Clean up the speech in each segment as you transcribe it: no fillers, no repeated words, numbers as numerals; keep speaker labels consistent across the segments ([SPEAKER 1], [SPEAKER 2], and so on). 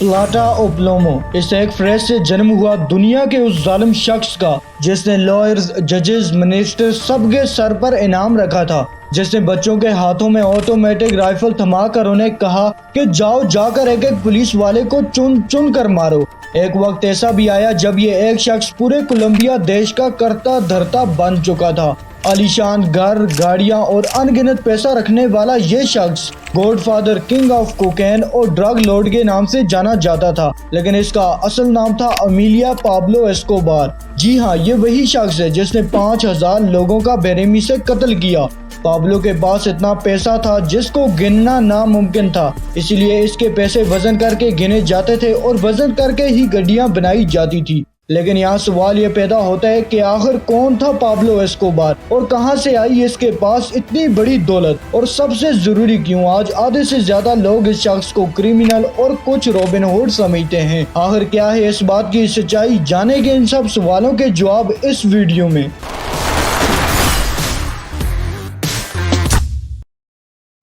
[SPEAKER 1] प्लाटा ओ प्लोमो, इस एक फ्रेज से जन्म हुआ दुनिया के उस जालिम शख्स का जिसने लॉयर्स, जजेस, मिनिस्टर सबके सर पर इनाम रखा था, जिसने बच्चों के हाथों में ऑटोमेटिक राइफल थमाकर उन्हें कहा कि जाओ जाकर एक एक पुलिस वाले को चुन चुन कर मारो। एक वक्त ऐसा भी आया जब ये एक शख्स पूरे कोलंबिया देश का करता धरता बन चुका था। आलीशान घर, गाड़ियां और अनगिनत पैसा रखने वाला ये शख्स गॉडफादर, किंग ऑफ कोकेन और ड्रग लॉर्ड के नाम से जाना जाता था, लेकिन इसका असल नाम था अमीलिया पाब्लो एस्कोबार। जी हाँ, ये वही शख्स है जिसने 5000 लोगों का बेरहमी से कत्ल किया। पाब्लो के पास इतना पैसा था जिसको गिनना नामुमकिन था, इसलिए इसके पैसे वजन करके गिने जाते थे और वजन करके ही गाड़ियां बनाई जाती थी। लेकिन यहाँ सवाल ये पैदा होता है कि आखिर कौन था पाब्लो एस्कोबार और कहां से आई इसके पास इतनी बड़ी दौलत, और सबसे जरूरी क्यों आज आधे से ज्यादा लोग इस शख्स को क्रिमिनल और कुछ रॉबिन हुड समझते हैं। आखिर क्या है इस बात की सच्चाई, जानेंगे इन सब सवालों के जवाब इस वीडियो में।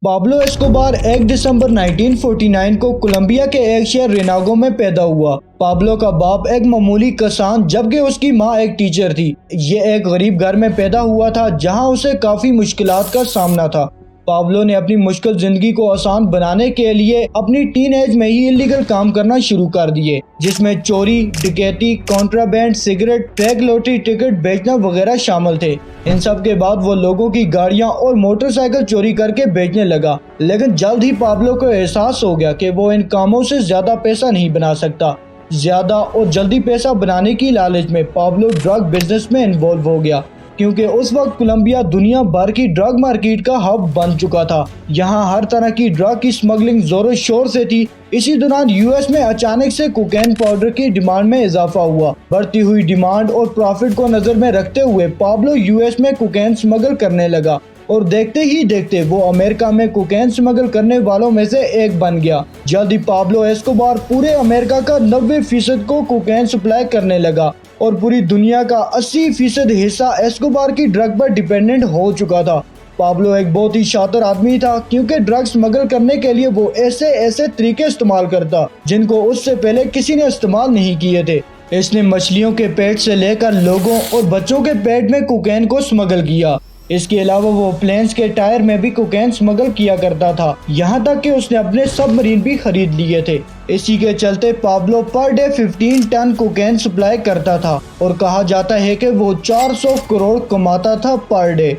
[SPEAKER 1] पाब्लो एस्कोबार 1 दिसंबर 1949 को कोलंबिया के एक शहर रेनागो में पैदा हुआ। पाब्लो का बाप एक मामूली किसान जबकि उसकी माँ एक टीचर थी। ये एक गरीब घर में पैदा हुआ था जहां उसे काफी मुश्किलात का सामना था। पाब्लो ने अपनी मुश्किल जिंदगी को आसान बनाने के लिए अपनी टीन एज में ही इलीगल काम करना शुरू कर दिए, जिसमें चोरी, डकैती, contraband, cigarette, fake lottery ticket बेचना वगैरह शामिल थे। इन सब के बाद वो लोगों की गाड़ियां और मोटरसाइकिल चोरी करके बेचने लगा, लेकिन जल्द ही पाब्लो को एहसास हो गया कि वो इन कामों से ज्यादा पैसा नहीं बना सकता। ज्यादा और जल्दी पैसा बनाने की लालच में पाब्लो ड्रग बिजनेस में इन्वॉल्व हो गया, क्योंकि उस वक्त कोलंबिया दुनिया भर की ड्रग मार्केट का हब बन चुका था। यहाँ हर तरह की ड्रग की स्मगलिंग जोरों शोर से थी। इसी दौरान यूएस में अचानक से कोकेन पाउडर की डिमांड में इजाफा हुआ। बढ़ती हुई डिमांड और प्रॉफिट को नजर में रखते हुए पाब्लो यूएस में कोकेन स्मगल करने लगा, और देखते ही देखते वो अमेरिका में कोकेन स्मगल करने वालों में से एक बन गया। जल्दी पाब्लो एस्कोबार पूरे अमेरिका का 90% को कोकेन सप्लाई करने लगा और पूरी दुनिया का 80% हिस्सा एस्कोबार की ड्रग पर डिपेंडेंट हो चुका था। पाब्लो एक बहुत ही शातिर आदमी था, क्योंकि ड्रग स्मगल करने के लिए वो ऐसे ऐसे तरीके इस्तेमाल करता जिनको उससे पहले किसी ने इस्तेमाल नहीं किए थे। इसने मछलियों के पेट से लेकर लोगों और बच्चों के पेट में कोकेन को स्मगल किया। इसके अलावा वो प्लेन्स के टायर में भी कोकेन स्मगल किया करता था, यहाँ तक कि उसने अपने सबमरीन भी खरीद लिए थे। इसी के चलते Pablo per day 15 ton cocaine supply करता था और कहा जाता है कि वो 400 करोड़ कमाता था पर डे।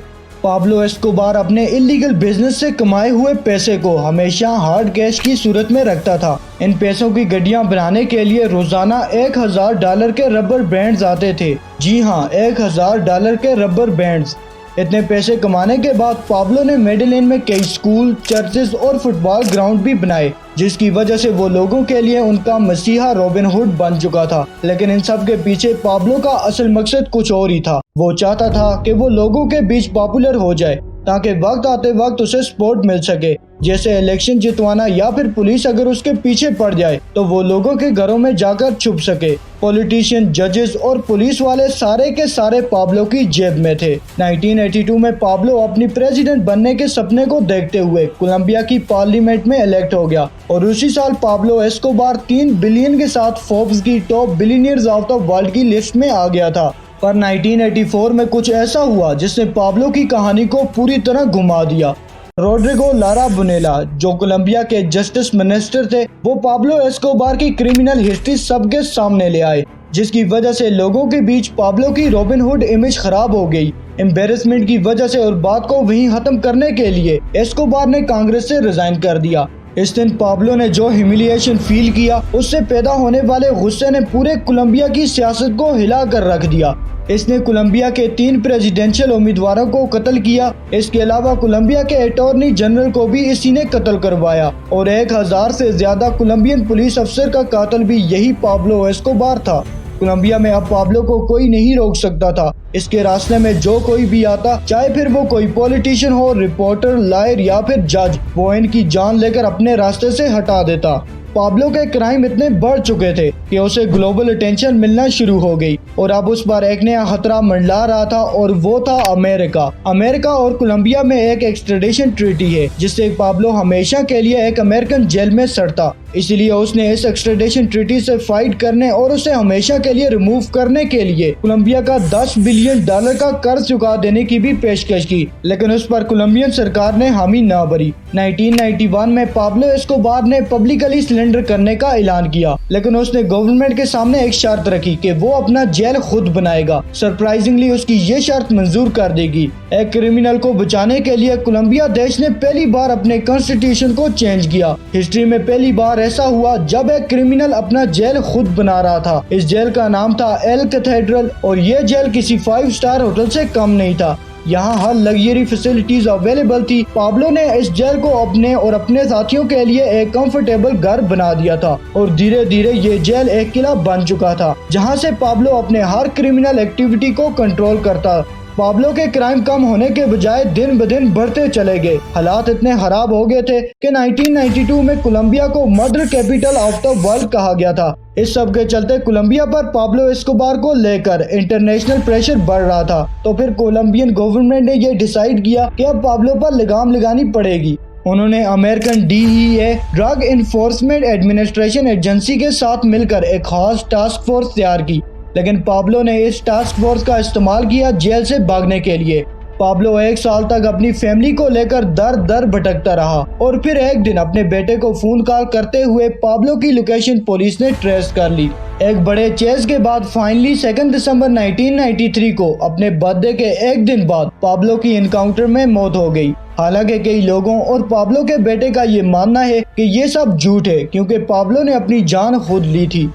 [SPEAKER 1] पाब्लो एस्कोबार अपने इलीगल बिजनेस से कमाए हुए पैसे को हमेशा हार्ड कैश की सूरत में रखता था। इन पैसों की गड्डियां बनाने के लिए रोजाना $1000 के रबर बैंड्स आते थे। जी हाँ, $1000 के रबर बैंड्स। इतने पैसे कमाने के बाद पाब्लो ने मेडेलिन में कई स्कूल, चर्चेस और फुटबॉल ग्राउंड भी बनाए, जिसकी वजह से वो लोगों के लिए उनका मसीहा रॉबिन हुड बन चुका था। लेकिन इन सब के पीछे पाब्लो का असल मकसद कुछ और ही था। वो चाहता था कि वो लोगों के बीच पॉपुलर हो जाए, ताकि वक्त आते वक्त उसे सपोर्ट मिल सके, जैसे इलेक्शन जितवाना या फिर पुलिस अगर उसके पीछे पड़ जाए तो वो लोगों के घरों में जाकर छुप सके। पॉलिटिशियन, जजेस और पुलिस वाले सारे के सारे पाब्लो की जेब में थे। 1982 में पाब्लो अपनी प्रेसिडेंट बनने के सपने को देखते हुए कोलंबिया की पार्लियामेंट में इलेक्ट हो गया, और उसी साल पाब्लो एस्कोबार 3 बिलियन के साथ फोर्ब्स की top billionaires of the world की लिस्ट में आ गया था। पर 1984 में कुछ ऐसा हुआ जिसने पाब्लो की कहानी को पूरी तरह घुमा दिया। रोड्रिगो लारा बुनेला, जो कोलंबिया के जस्टिस मिनिस्टर थे, वो पाब्लो एस्कोबार की क्रिमिनल हिस्ट्री सबके सामने ले आए, जिसकी वजह से लोगों के बीच पाब्लो की रॉबिन हुड इमेज खराब हो गई। एम्बेरसमेंट की वजह से और बात को वहीं खत्म करने के लिए एस्कोबार ने कांग्रेस से रिजाइन कर दिया। इस दिन पाब्लो ने जो ह्यूमिलिएशन फील किया, उससे पैदा होने वाले गुस्से ने पूरे कोलंबिया की सियासत को हिला कर रख दिया। इसने कोलंबिया के 3 प्रेसिडेंशियल उम्मीदवारों को कत्ल किया। इसके अलावा कोलंबिया के अटॉर्नी जनरल को भी इसी ने कत्ल करवाया, और 1000 से ज्यादा कोलंबियन पुलिस अफसर का कातिल भी यही पाब्लो एस्कोबार था। कोलंबिया में अब पाब्लो को कोई नहीं रोक सकता था। इसके रास्ते में जो कोई भी आता, चाहे फिर वो कोई पॉलिटिशियन हो, रिपोर्टर, लायर या फिर जज, वो इनकी जान लेकर अपने रास्ते से हटा देता। पाब्लो के क्राइम इतने बढ़ चुके थे कि उसे ग्लोबल अटेंशन मिलना शुरू हो गई, और अब उस पर एक नया खतरा मंडरा रहा था, और वो था अमेरिका और कोलंबिया में एक एक्सट्रेडिशन ट्रीटी है, जिससे पाब्लो हमेशा के लिए एक अमेरिकन जेल में सड़ता। इसलिए उसने इस एक्सट्रेडिशन ट्रीटी से फाइट करने और उसे हमेशा के लिए रिमूव करने के लिए कोलंबिया का $10 बिलियन का कर्ज चुका देने की भी पेशकश की, लेकिन उस पर कोलंबियन सरकार ने हामी ना भरी। 1991 में पाब्लो एस्कोबार ने पब्लिकली सरेंडर करने का ऐलान किया, लेकिन उसने गवर्नमेंट के सामने एक शर्त रखी कि वो अपना जेल खुद बनाएगा। सरप्राइजिंगली उसकी ये शर्त मंजूर कर देगी। एक क्रिमिनल को बचाने के लिए कोलंबिया देश ने पहली बार अपने कॉन्स्टिट्यूशन को चेंज किया। हिस्ट्री में पहली बार ऐसा हुआ जब एक क्रिमिनल अपना जेल खुद बना रहा था। इस जेल का नाम था एल कैथेड्रल और ये जेल किसी 5 स्टार होटल से कम नहीं था। यहाँ हर लग्जरी फैसिलिटीज अवेलेबल थी। पाब्लो ने इस जेल को अपने और अपने साथियों के लिए एक कंफर्टेबल घर बना दिया था और धीरे धीरे ये जेल एक किला बन चुका था, जहाँ से पाब्लो अपने हर क्रिमिनल एक्टिविटी को कंट्रोल करता। पाब्लो के क्राइम कम होने के बजाय दिन ब दिन बढ़ते चले गए। हालात इतने खराब हो गए थे कि 1992 में कोलंबिया को murder capital of the world कहा गया था। इस सब के चलते कोलंबिया पर पाब्लो एस्कोबार को लेकर इंटरनेशनल प्रेशर बढ़ रहा था। तो फिर कोलंबियन गवर्नमेंट ने ये डिसाइड किया कि अब पाब्लो पर लगाम लगानी पड़ेगी। उन्होंने American DEA drug enforcement administration agency के साथ मिलकर एक खास टास्क फोर्स तैयार की, लेकिन पाब्लो ने इस टास्क फोर्स का इस्तेमाल किया जेल से भागने के लिए। पाब्लो 1 साल तक अपनी फैमिली को लेकर दर दर भटकता रहा और फिर एक दिन अपने बेटे को फोन कॉल करते हुए पाब्लो की लोकेशन पुलिस ने ट्रेस कर ली। एक बड़े चेस के बाद फाइनली 2 दिसंबर 1993 को अपने बर्थडे के एक दिन बाद पाब्लो की एनकाउंटर में मौत हो गई। हालांकि कई लोगों और पाब्लो के बेटे का ये मानना है कि ये सब झूठ है, क्योंकि पाब्लो ने अपनी जान खुद ली थी।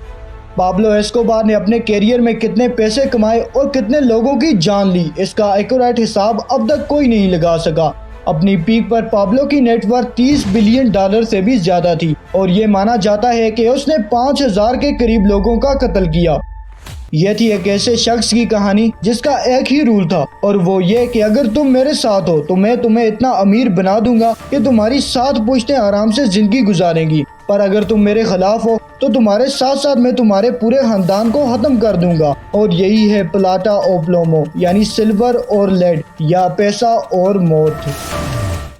[SPEAKER 1] पाब्लो एस्कोबार ने अपने कैरियर में कितने पैसे कमाए और कितने लोगों की जान ली, इसका एक्यूरेट हिसाब अब तक कोई नहीं लगा सका। अपनी पीक पर पाब्लो की नेटवर्थ $30 बिलियन से भी ज्यादा थी और ये माना जाता है कि उसने 5000 के करीब लोगों का कत्ल किया। यह थी एक ऐसे शख्स की कहानी जिसका एक ही रूल था, और वो ये कि अगर तुम मेरे साथ हो तो मैं तुम्हें इतना अमीर बना दूंगा कि तुम्हारी 7 पुश्तें आराम से जिंदगी गुजारेंगी, पर अगर तुम मेरे खिलाफ हो तो तुम्हारे साथ साथ मैं तुम्हारे पूरे खानदान को खत्म कर दूंगा। और यही है प्लाटा ओ प्लोमो, यानी सिल्वर और लेड, या पैसा और मौत।